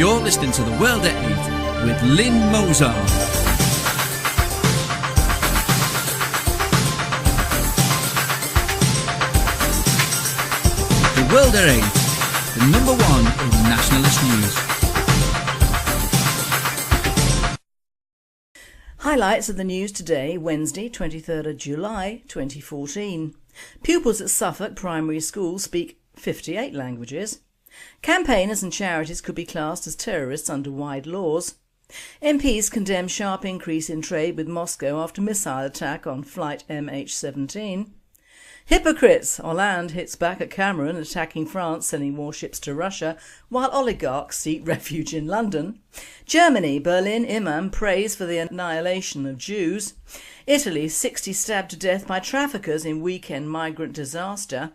You're listening to The World at 8 with Lynn Mozart. The World at 8, the number one in nationalist news. Highlights of the news today, Wednesday 23rd of July 2014. Pupils at Suffolk Primary School speak 58 languages. Campaigners and charities could be classed as terrorists under wide laws. MPs condemn sharp increase in trade with Moscow after missile attack on flight MH17. Hypocrites! Hollande hits back at Cameron attacking France, sending warships to Russia, while oligarchs seek refuge in London. Germany, Berlin imam prays for the annihilation of Jews. Italy, 60 stabbed to death by traffickers in weekend migrant disaster.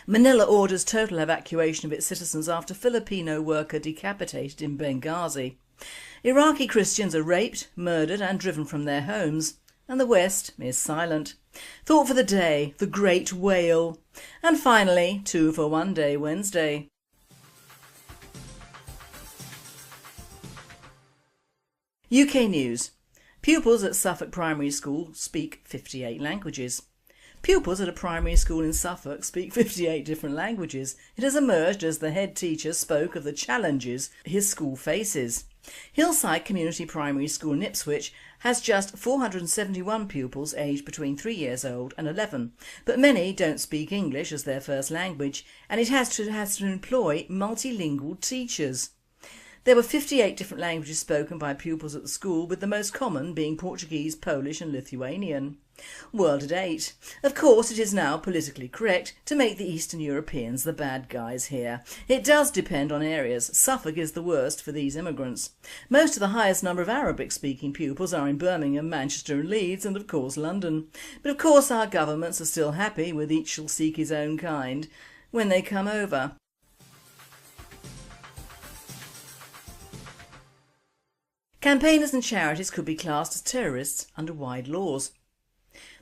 Manila orders total evacuation of its citizens after Filipino worker decapitated in Benghazi. Iraqi Christians are raped, murdered and driven from their homes. And the West is silent. Thought for the day, the Great Wail. And finally, 2 for 1 day Wednesday. UK news. Pupils at Suffolk Primary School speak 58 languages. Pupils at a primary school in Suffolk speak 58 different languages. It has emerged as the head teacher spoke of the challenges his school faces. Hillside Community Primary School in Ipswich has just 471 pupils aged between 3 years old and 11, but many don't speak English as their first language and it has to employ multilingual teachers. There were 58 different languages spoken by pupils at the school, with the most common being Portuguese, Polish and Lithuanian. World at 8. Of course it is now politically correct to make the Eastern Europeans the bad guys here. It does depend on areas. Suffolk is the worst for these immigrants. Most of the highest number of Arabic speaking pupils are in Birmingham, Manchester and Leeds and of course London. But of course our governments are still happy with each shall seek his own kind when they come over. Campaigners and charities could be classed as terrorists under wide laws.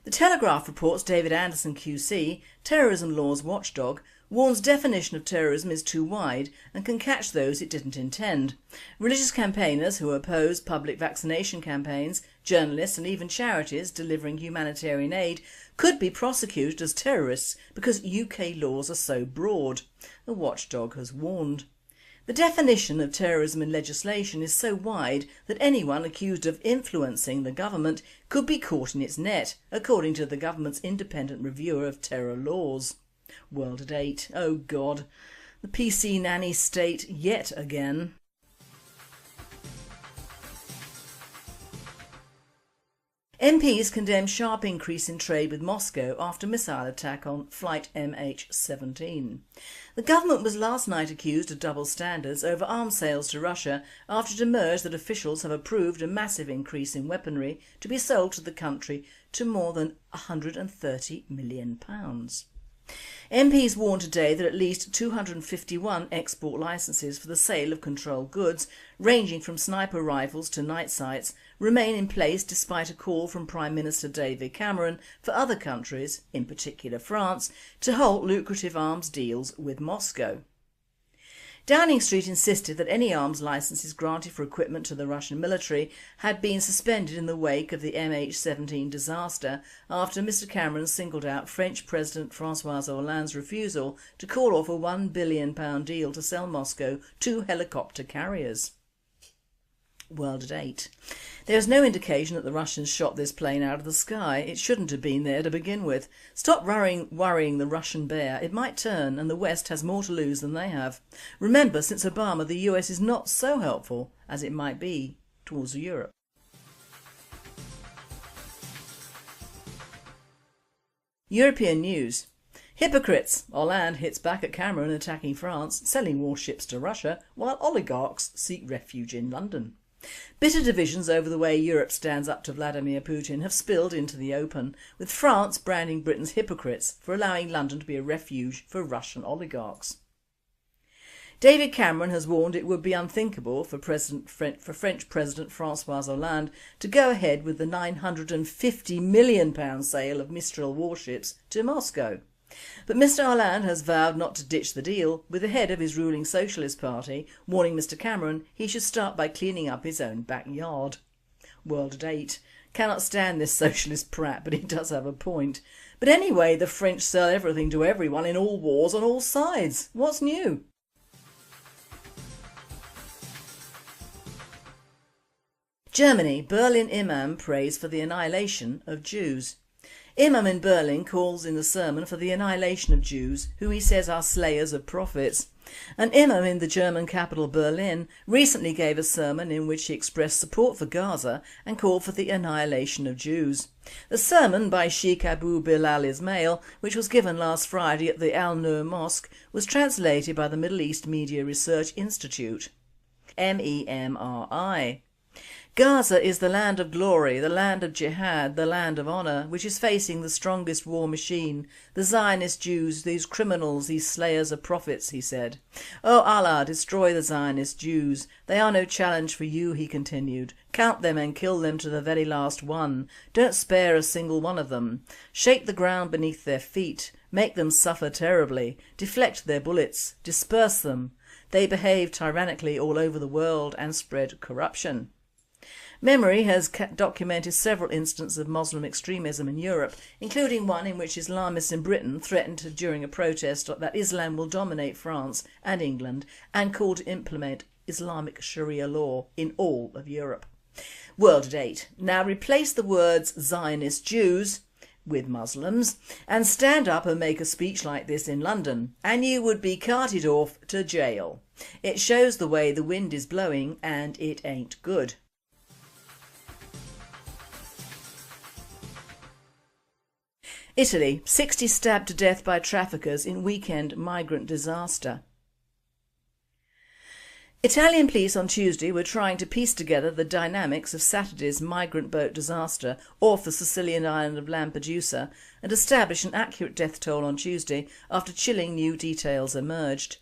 The Telegraph reports David Anderson QC, terrorism laws watchdog, warns definition of terrorism is too wide and can catch those it didn't intend. Religious campaigners who oppose public vaccination campaigns, journalists and even charities delivering humanitarian aid could be prosecuted as terrorists because UK laws are so broad, the watchdog has warned. The definition of terrorism in legislation is so wide that anyone accused of influencing the government could be caught in its net, according to the government's independent reviewer of terror laws. World at 8. Oh God. The PC nanny state yet again. MPs condemn sharp increase in trade with Moscow after missile attack on flight MH17. The government was last night accused of double standards over arms sales to Russia after it emerged that officials have approved a massive increase in weaponry to be sold to the country to more than £130 million. MPs warned today that at least 251 export licences for the sale of controlled goods, ranging from sniper rifles to night sights, remain in place despite a call from Prime Minister David Cameron for other countries, in particular France, to halt lucrative arms deals with Moscow. Downing Street insisted that any arms licences granted for equipment to the Russian military had been suspended in the wake of the MH17 disaster after Mr Cameron singled out French President François Hollande's refusal to call off a £1 billion deal to sell Moscow 2 helicopter carriers. World at 8. There is no indication that the Russians shot this plane out of the sky. It shouldn't have been there to begin with. Stop worrying the Russian bear. It might turn and the West has more to lose than they have. Remember, since Obama, the US is not so helpful as it might be towards Europe. European news. Hypocrites! Hollande hits back at Cameron attacking France, selling warships to Russia, while oligarchs seek refuge in London. Bitter divisions over the way Europe stands up to Vladimir Putin have spilled into the open, with France branding Britain's hypocrites for allowing London to be a refuge for Russian oligarchs. David Cameron has warned it would be unthinkable for French President François Hollande to go ahead with the £950 million sale of Mistral warships to Moscow. But Mr Hollande has vowed not to ditch the deal, with the head of his ruling Socialist Party warning Mr Cameron he should start by cleaning up his own backyard. World at 8. Cannot stand this socialist prat, but he does have a point. But anyway, the French sell everything to everyone in all wars on all sides. What's new? Germany, Berlin Imam prays for the annihilation of Jews. Imam in Berlin calls in the sermon for the annihilation of Jews, who he says are slayers of prophets. An imam in the German capital Berlin recently gave a sermon in which he expressed support for Gaza and called for the annihilation of Jews. The sermon by Sheikh Abu Bilal Ismail, which was given last Friday at the Al-Nur Mosque, was translated by the Middle East Media Research Institute. MEMRI. Gaza is the land of glory, the land of jihad, the land of honour, which is facing the strongest war machine, the Zionist Jews, these criminals, these slayers of prophets, he said. O Allah, destroy the Zionist Jews. They are no challenge for you, he continued. Count them and kill them to the very last one. Don't spare a single one of them. Shake the ground beneath their feet. Make them suffer terribly. Deflect their bullets. Disperse them. They behave tyrannically all over the world and spread corruption. Memory has documented several instances of Muslim extremism in Europe, including one in which Islamists in Britain threatened during a protest that Islam will dominate France and England and called to implement Islamic Sharia law in all of Europe. World at 8. Now replace the words Zionist Jews with Muslims and stand up and make a speech like this in London and you would be carted off to jail. It shows the way the wind is blowing and it ain't good. Italy, 60 stabbed to death by traffickers in weekend migrant disaster. Italian police on Tuesday were trying to piece together the dynamics of Saturday's migrant boat disaster off the Sicilian island of Lampedusa and establish an accurate death toll on Tuesday after chilling new details emerged.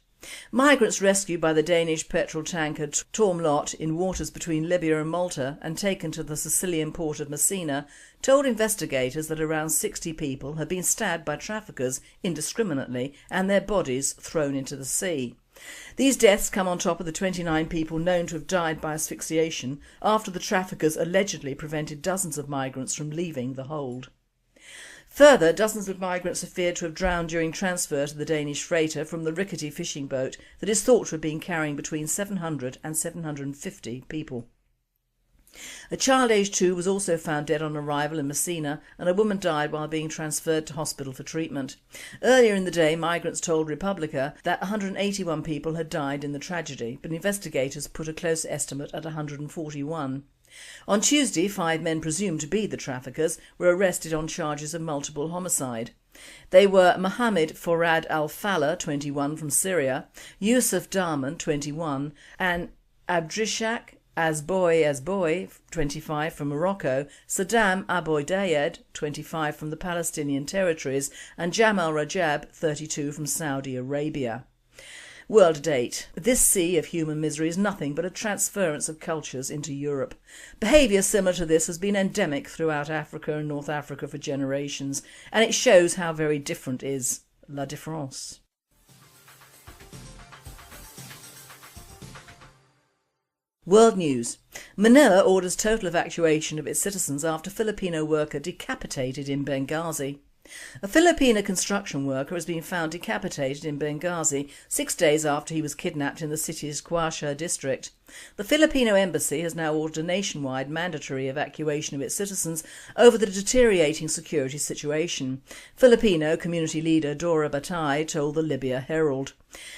Migrants rescued by the Danish petrol tanker Tormlot in waters between Libya and Malta and taken to the Sicilian port of Messina told investigators that around 60 people had been stabbed by traffickers indiscriminately and their bodies thrown into the sea. These deaths come on top of the 29 people known to have died by asphyxiation after the traffickers allegedly prevented dozens of migrants from leaving the hold. Further, dozens of migrants are feared to have drowned during transfer to the Danish freighter from the rickety fishing boat that is thought to have been carrying between 700 and 750 people. A child aged 2 was also found dead on arrival in Messina and a woman died while being transferred to hospital for treatment. Earlier in the day, migrants told Republica that 181 people had died in the tragedy, but investigators put a close estimate at 141. On Tuesday, 5 men presumed to be the traffickers were arrested on charges of multiple homicide. They were Mohammed Forad al-Fallah, 21, from Syria, Yusuf Darman, 21, and Abdrishak Azboy, 25, from Morocco, Saddam Aboudayed, 25, from the Palestinian territories, and Jamal Rajab, 32, from Saudi Arabia. World at 8. This sea of human misery is nothing but a transference of cultures into Europe. Behaviour similar to this has been endemic throughout Africa and North Africa for generations, and it shows how very different is la différence. World News. Manila orders total evacuation of its citizens after Filipino worker decapitated in Benghazi. A Filipino construction worker has been found decapitated in Benghazi 6 days after he was kidnapped in the city's Quasha district. The Filipino embassy has now ordered a nationwide mandatory evacuation of its citizens over the deteriorating security situation. Filipino community leader Dora Batay told the Libya Herald.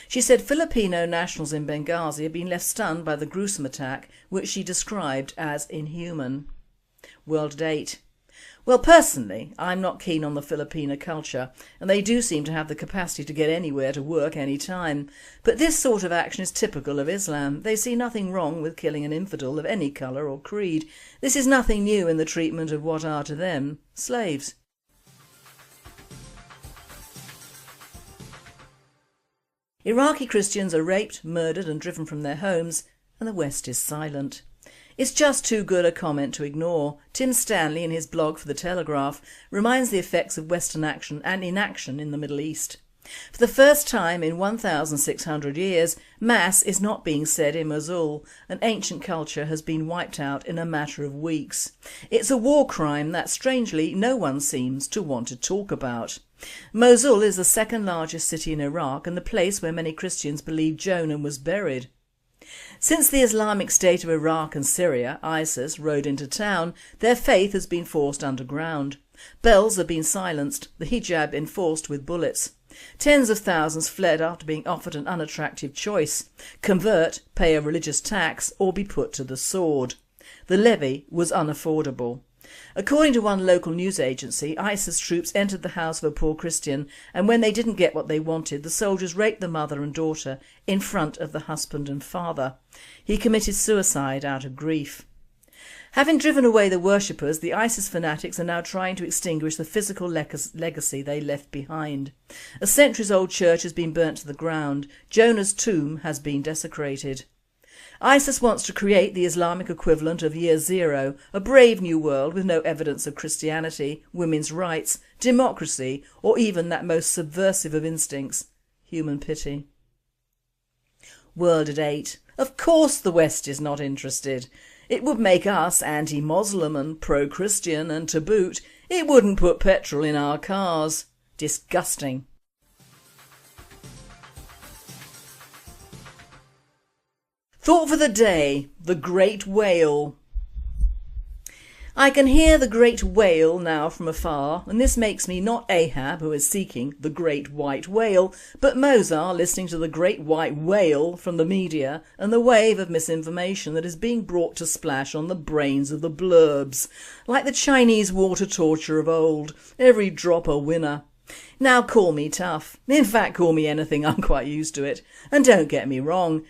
She said Filipino nationals in Benghazi have been left stunned by the gruesome attack, which she described as inhuman. World at 8. Well, personally, I'm not keen on the Filipino culture, and they do seem to have the capacity to get anywhere to work any time. But this sort of action is typical of Islam. They see nothing wrong with killing an infidel of any colour or creed. This is nothing new in the treatment of what are to them slaves. Iraqi Christians are raped, murdered and driven from their homes, and the West is silent. It's just too good a comment to ignore. Tim Stanley, in his blog for The Telegraph, reminds the effects of Western action and inaction in the Middle East. For the first time in 1,600 years, Mass is not being said in Mosul, and ancient culture has been wiped out in a matter of weeks. It's a war crime that, strangely, no one seems to want to talk about. Mosul is the second largest city in Iraq and the place where many Christians believe Jonah was buried. Since the Islamic State of Iraq and Syria, ISIS, rode into town, their faith has been forced underground. Bells have been silenced, the hijab enforced with bullets. Tens of thousands fled after being offered an unattractive choice: convert, pay a religious tax, or be put to the sword. The levy was unaffordable. According to one local news agency, ISIS troops entered the house of a poor Christian, and when they didn't get what they wanted, the soldiers raped the mother and daughter in front of the husband and father. He committed suicide out of grief. Having driven away the worshippers, the ISIS fanatics are now trying to extinguish the physical legacy they left behind. A centuries-old church has been burnt to the ground. Jonah's tomb has been desecrated. ISIS wants to create the Islamic equivalent of Year Zero, a brave new world with no evidence of Christianity, women's rights, democracy, or even that most subversive of instincts, human pity. World at 8. Of course the West is not interested. It would make us anti-Muslim and pro-Christian, and to boot, it wouldn't put petrol in our cars. Disgusting. Thought for the day: the Great Wail. I can hear the Great Wail now from afar, and this makes me not Ahab, who is seeking the Great White Whale, but Mozart listening to the Great White Wail from the media and the wave of misinformation that is being brought to splash on the brains of the blurbs, like the Chinese water torture of old, every drop a winner. Now call me tough, in fact call me anything, I'm quite used to it, and don't get me wrong.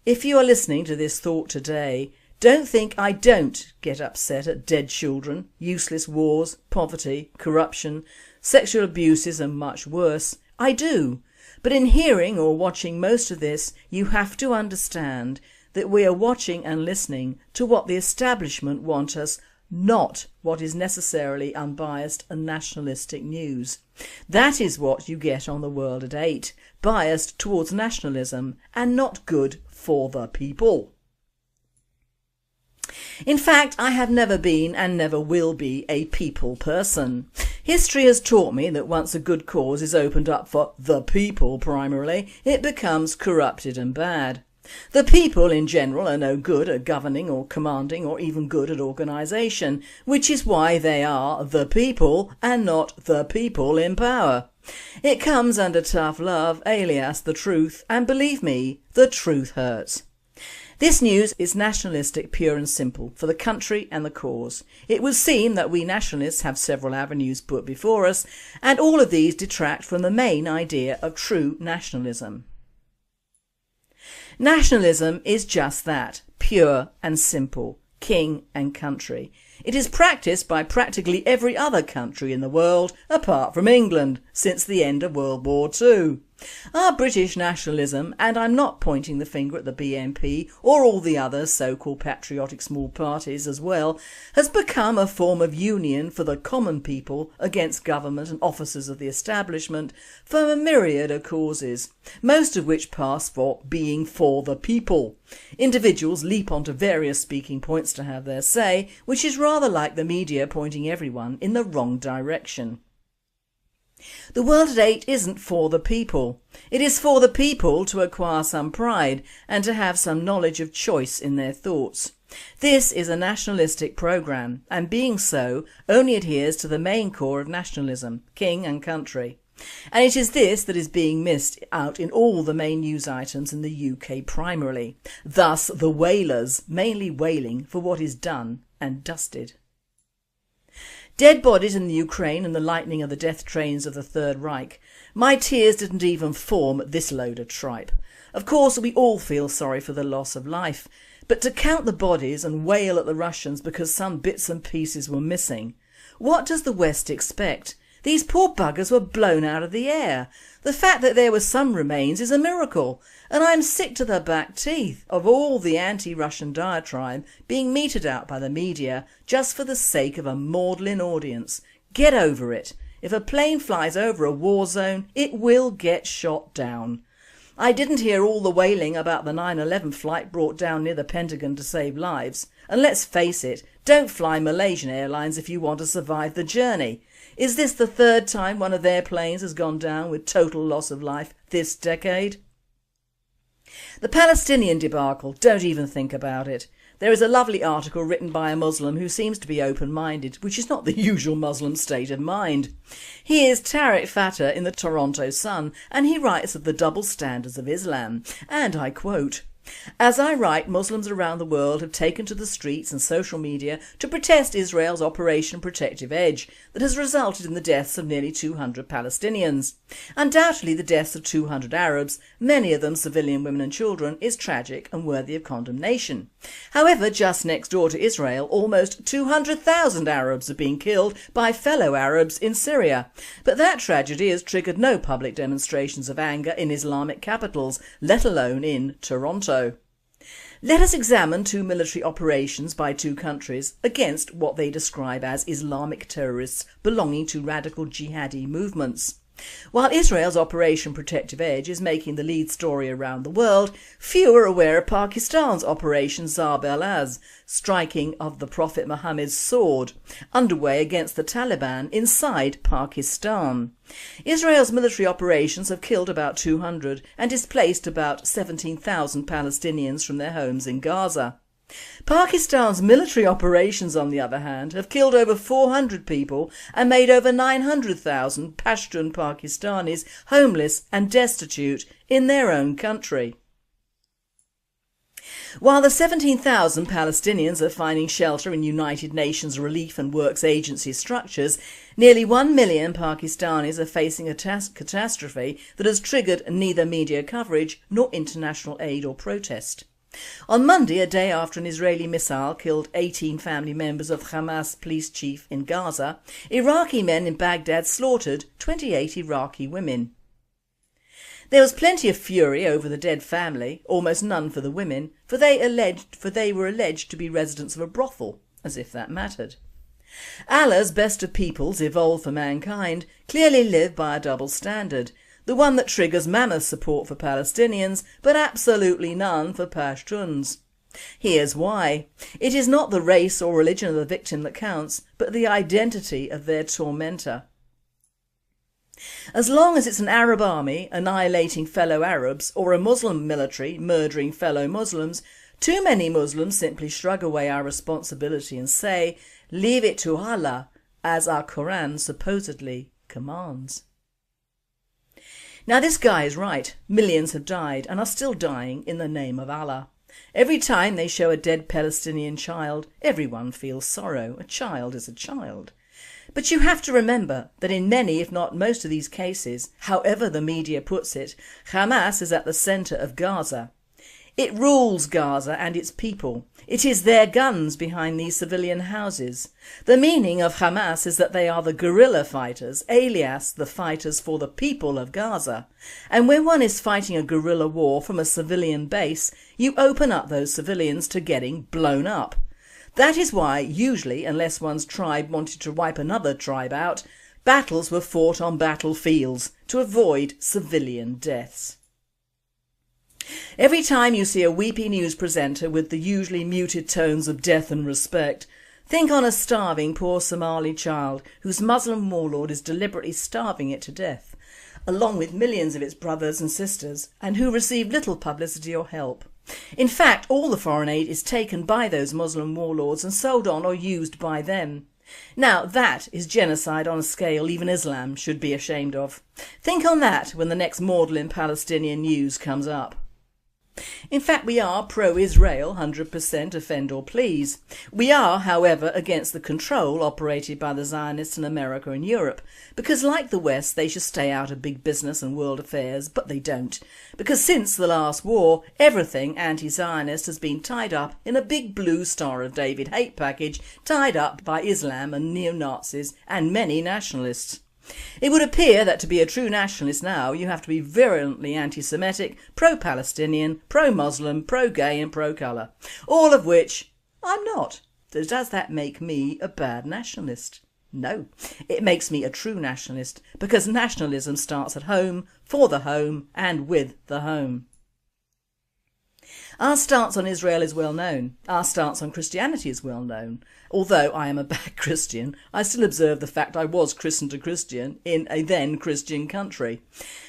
If you are listening to this thought today, don't think I don't get upset at dead children, useless wars, poverty, corruption, sexual abuses and much worse. I do. But in hearing or watching most of this, you have to understand that we are watching and listening to what the establishment want us, not what is necessarily unbiased and nationalistic news. That is what you get on The World at 8, biased towards nationalism and not good for the people. In fact, I have never been and never will be a people person. History has taught me that once a good cause is opened up for the people primarily, it becomes corrupted and bad. The people in general are no good at governing or commanding or even good at organisation, which is why they are the people and not the people in power. It comes under tough love, alias the truth, and believe me, the truth hurts. This news is nationalistic pure and simple, for the country and the cause. It would seem that we nationalists have several avenues put before us, and all of these detract from the main idea of true nationalism. Nationalism is just that, pure and simple, king and country. It is practiced by practically every other country in the world, apart from England, since the end of World War II. Our British nationalism, and I'm not pointing the finger at the BNP or all the other so-called patriotic small parties as well, has become a form of union for the common people against government and officers of the establishment for a myriad of causes, most of which pass for being for the people. Individuals leap onto various speaking points to have their say, which is rather like the media pointing everyone in the wrong direction. The World at 8 isn't for the people. It is for the people to acquire some pride and to have some knowledge of choice in their thoughts. This is a nationalistic programme, and being so only adheres to the main core of nationalism, king and country. And it is this that is being missed out in all the main news items in the UK primarily. Thus the wailers mainly wailing for what is done and dusted. Dead bodies in the Ukraine and the lightning of the death trains of the Third Reich. My tears didn't even form this load of tripe. Of course we all feel sorry for the loss of life, but to count the bodies and wail at the Russians because some bits and pieces were missing. What does the West expect? These poor buggers were blown out of the air. The fact that there were some remains is a miracle, and I'm sick to the back teeth of all the anti-Russian diatribe being meted out by the media just for the sake of a maudlin audience. Get over it. If a plane flies over a war zone, it will get shot down. I didn't hear all the wailing about the 9/11 flight brought down near the Pentagon to save lives. And let's face it, don't fly Malaysian Airlines if you want to survive the journey. Is this the third time one of their planes has gone down with total loss of life this decade? The Palestinian debacle, don't even think about it. There is a lovely article written by a Muslim who seems to be open-minded, which is not the usual Muslim state of mind. He is Tariq Fatah in the Toronto Sun, and he writes of the double standards of Islam, and I quote, "As I write, Muslims around the world have taken to the streets and social media to protest Israel's Operation Protective Edge that has resulted in the deaths of nearly 200 Palestinians. Undoubtedly the deaths of 200 Arabs, many of them civilian women and children, is tragic and worthy of condemnation. However, just next door to Israel, almost 200,000 Arabs have been killed by fellow Arabs in Syria. But that tragedy has triggered no public demonstrations of anger in Islamic capitals, let alone in Toronto. Let us examine two military operations by two countries against what they describe as Islamic terrorists belonging to radical jihadi movements. While Israel's Operation Protective Edge is making the lead story around the world, few are aware of Pakistan's Operation Zarb al-Az, striking of the Prophet Muhammad's sword, underway against the Taliban inside Pakistan. Israel's military operations have killed about 200 and displaced about 17,000 Palestinians from their homes in Gaza. Pakistan's military operations, on the other hand, have killed over 400 people and made over 900,000 Pashtun Pakistanis homeless and destitute in their own country. While the 17,000 Palestinians are finding shelter in United Nations relief and works agency structures, nearly 1 million Pakistanis are facing a catastrophe that has triggered neither media coverage nor international aid or protest. On Monday, a day after an Israeli missile killed 18 family members of Hamas police chief in Gaza, Iraqi men in Baghdad slaughtered 28 Iraqi women. There was plenty of fury over the dead family, almost none for the women, for they were alleged to be residents of a brothel, as if that mattered. Allah's best of peoples, evolved for mankind, clearly live by a double standard, the one that triggers mammoth support for Palestinians but absolutely none for Pashtuns. Here's why. It is not the race or religion of the victim that counts, but the identity of their tormentor. As long as it's an Arab army annihilating fellow Arabs or a Muslim military murdering fellow Muslims, too many Muslims simply shrug away our responsibility and say, "Leave it to Allah," as our Quran supposedly commands. Now this guy is right. Millions have died and are still dying in the name of Allah. Every time they show a dead Palestinian child, everyone feels sorrow. A child is a child. But you have to remember that in many, if not most of these cases, however the media puts it, Hamas is at the centre of Gaza. It rules Gaza and its people. It is their guns behind these civilian houses. The meaning of Hamas is that they are the guerrilla fighters, alias the fighters for the people of Gaza. And when one is fighting a guerrilla war from a civilian base, you open up those civilians to getting blown up. That is why, usually, unless one's tribe wanted to wipe another tribe out, battles were fought on battlefields to avoid civilian deaths. Every time you see a weepy news presenter with the usually muted tones of death and respect, think on a starving poor Somali child whose Muslim warlord is deliberately starving it to death, along with millions of its brothers and sisters, and who receive little publicity or help. In fact, all the foreign aid is taken by those Muslim warlords and sold on or used by them. Now that is genocide on a scale even Islam should be ashamed of. Think on that when the next maudlin Palestinian news comes up. In fact, we are pro-Israel, 100% offend or please. We are, however, against the control operated by the Zionists in America and Europe, because like the West they should stay out of big business and world affairs, but they don't. Because since the last war, everything anti-Zionist has been tied up in a big blue Star of David hate package tied up by Islam and neo-Nazis and many nationalists. It would appear that to be a true nationalist now you have to be virulently anti-Semitic, pro-Palestinian, pro-Muslim, pro-gay and pro-colour. All of which I'm not. So does that make me a bad nationalist? No, it makes me a true nationalist, because nationalism starts at home, for the home and with the home. Our stance on Israel is well known. Our stance on Christianity is well known. Although I am a bad Christian, I still observe the fact I was christened a Christian in a then Christian country.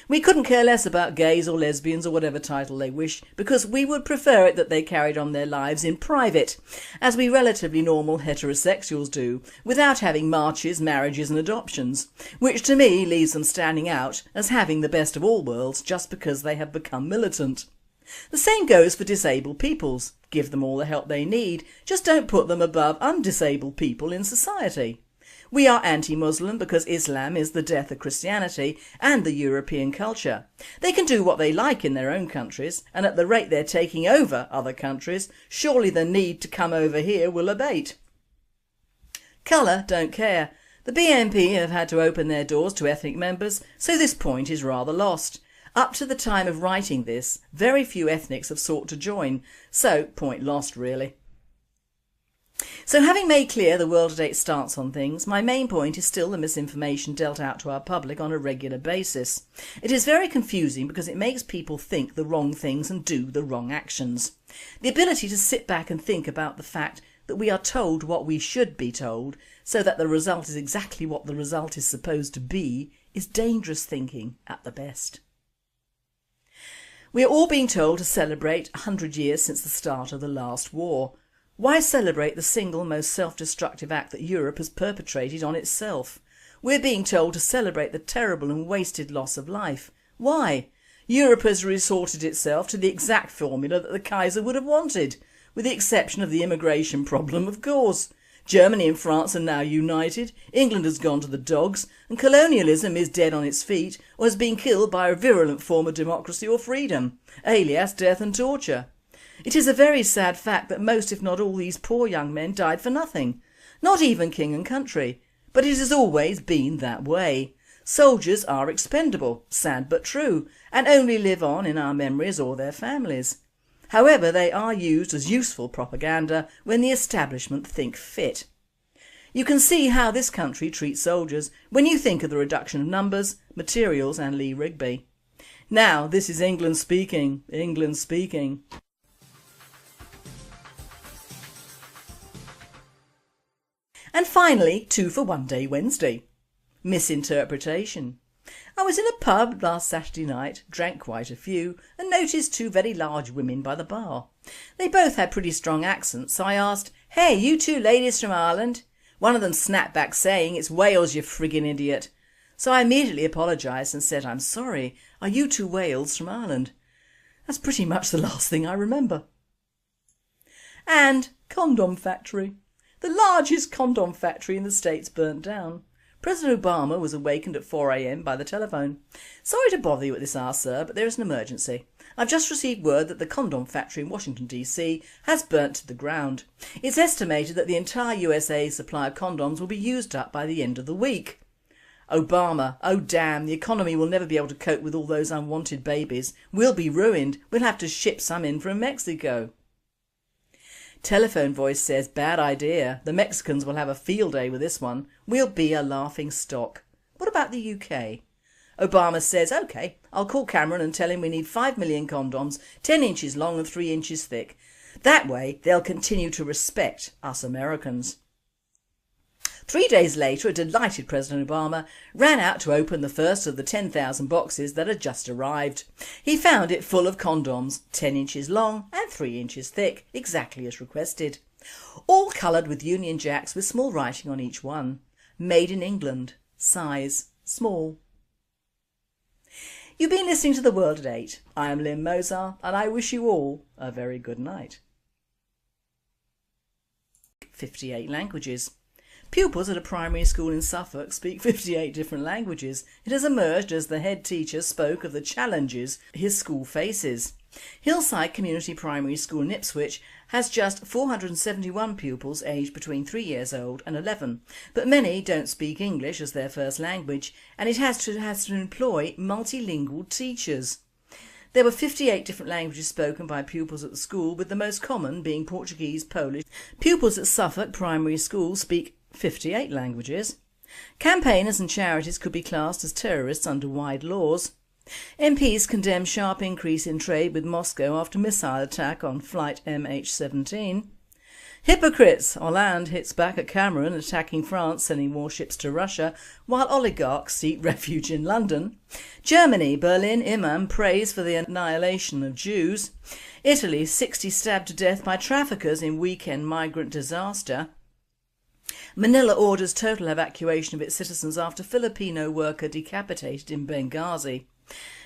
We couldn't care less about gays or lesbians or whatever title they wish, because we would prefer it that they carried on their lives in private, as we relatively normal heterosexuals do, without having marches, marriages and adoptions, which to me leaves them standing out as having the best of all worlds just because they have become militant. The same goes for disabled peoples. Give them all the help they need, just don't put them above undisabled people in society. We are anti-Muslim because Islam is the death of Christianity and the European culture. They can do what they like in their own countries, and at the rate they're taking over other countries, surely the need to come over here will abate. Colour don't care. The BNP have had to open their doors to ethnic members, so this point is rather lost. Up to the time of writing this, very few ethnics have sought to join, so point lost really. So having made clear the World at 8 stance on things, my main point is still the misinformation dealt out to our public on a regular basis. It is very confusing because it makes people think the wrong things and do the wrong actions. The ability to sit back and think about the fact that we are told what we should be told, so that the result is exactly what the result is supposed to be, is dangerous thinking at the best. We are all being told to celebrate 100 years since the start of the last war. Why celebrate the single most self-destructive act that Europe has perpetrated on itself? We're being told to celebrate the terrible and wasted loss of life. Why? Europe has resorted itself to the exact formula that the Kaiser would have wanted, with the exception of the immigration problem, of course. Germany and France are now united, England has gone to the dogs, and colonialism is dead on its feet or has been killed by a virulent form of democracy or freedom, alias death and torture. It is a very sad fact that most if not all these poor young men died for nothing, not even king and country, but it has always been that way. Soldiers are expendable, sad but true, and only live on in our memories or their families. However, they are used as useful propaganda when the establishment think fit. You can see how this country treats soldiers when you think of the reduction of numbers, materials and Lee Rigby. Now this is England speaking, England speaking. And finally, 2 for 1 Day Wednesday. Misinterpretation. I was in a pub last Saturday night, drank quite a few, and noticed 2 very large women by the bar. They both had pretty strong accents, so I asked, "Hey, you 2 ladies from Ireland?" One of them snapped back saying, "It's Wales, you friggin' idiot." So I immediately apologised and said, "I'm sorry, are you 2 Wales from Ireland?" That's pretty much the last thing I remember. And condom factory. The largest condom factory in the States burnt down. President Obama was awakened at 4 AM by the telephone. "Sorry to bother you at this hour, sir, but there is an emergency. I've just received word that the condom factory in Washington DC has burnt to the ground. It's estimated that the entire USA's supply of condoms will be used up by the end of the week." Obama, "Oh damn, the economy will never be able to cope with all those unwanted babies. We'll be ruined. We'll have to ship some in from Mexico." Telephone voice says, "Bad idea. The Mexicans will have a field day with this one. We'll be a laughing stock." What about the UK? Obama says, "OK, I'll call Cameron and tell him we need 5 million condoms, 10 inches long and 3 inches thick. That way they'll continue to respect us Americans." 3 days later, a delighted President Obama ran out to open the first of the 10,000 boxes that had just arrived. He found it full of condoms, 10 inches long and 3 inches thick, exactly as requested. All coloured with Union Jacks with small writing on each one. Made in England. Size small. You've been listening to The World at 8. I am Lynn Mozart and I wish you all a very good night. 58 languages. Pupils at a primary school in Suffolk speak 58 different languages. It has emerged as the head teacher spoke of the challenges his school faces. Hillside Community Primary School in Ipswich has just 471 pupils aged between 3 years old and 11, but many don't speak English as their first language and it has to employ multilingual teachers. There were 58 different languages spoken by pupils at the school, with the most common being Portuguese, Polish. Pupils at Suffolk Primary School speak 58 languages. Campaigners and charities could be classed as terrorists under wide laws. MPs condemn sharp increase in trade with Moscow after missile attack on flight MH17. Hypocrites! Hollande hits back at Cameron, attacking France, sending warships to Russia, while oligarchs seek refuge in London. Germany, Berlin imam prays for the annihilation of Jews. Italy, 60 stabbed to death by traffickers in weekend migrant disaster. Manila orders total evacuation of its citizens after Filipino worker decapitated in Benghazi.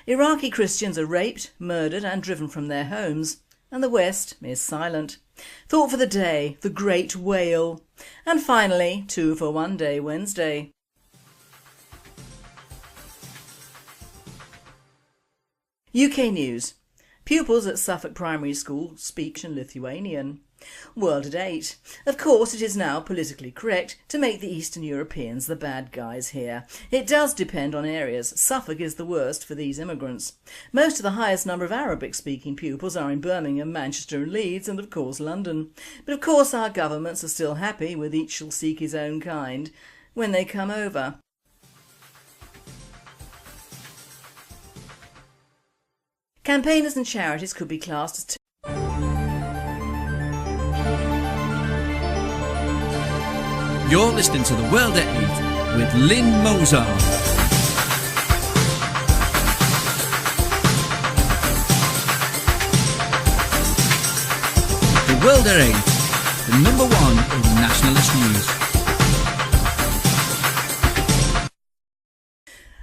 Iraqi Christians are raped, murdered and driven from their homes. And the West is silent. Thought for the day, the Great Wail. And finally, 2 for 1 Day Wednesday. UK News. Pupils at Suffolk Primary School speak in Lithuanian. World at 8. Of course it is now politically correct to make the Eastern Europeans the bad guys here. It does depend on areas. Suffolk is the worst for these immigrants. Most of the highest number of Arabic speaking pupils are in Birmingham, Manchester and Leeds and of course London. But of course our governments are still happy with each shall seek his own kind when they come over. Campaigners and charities could be classed as You're listening to The World at 8 with Lynn Mozart. The World at 8, the number one in nationalist news.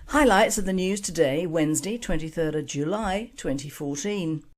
Highlights of the news today, Wednesday, 23rd of July 2014.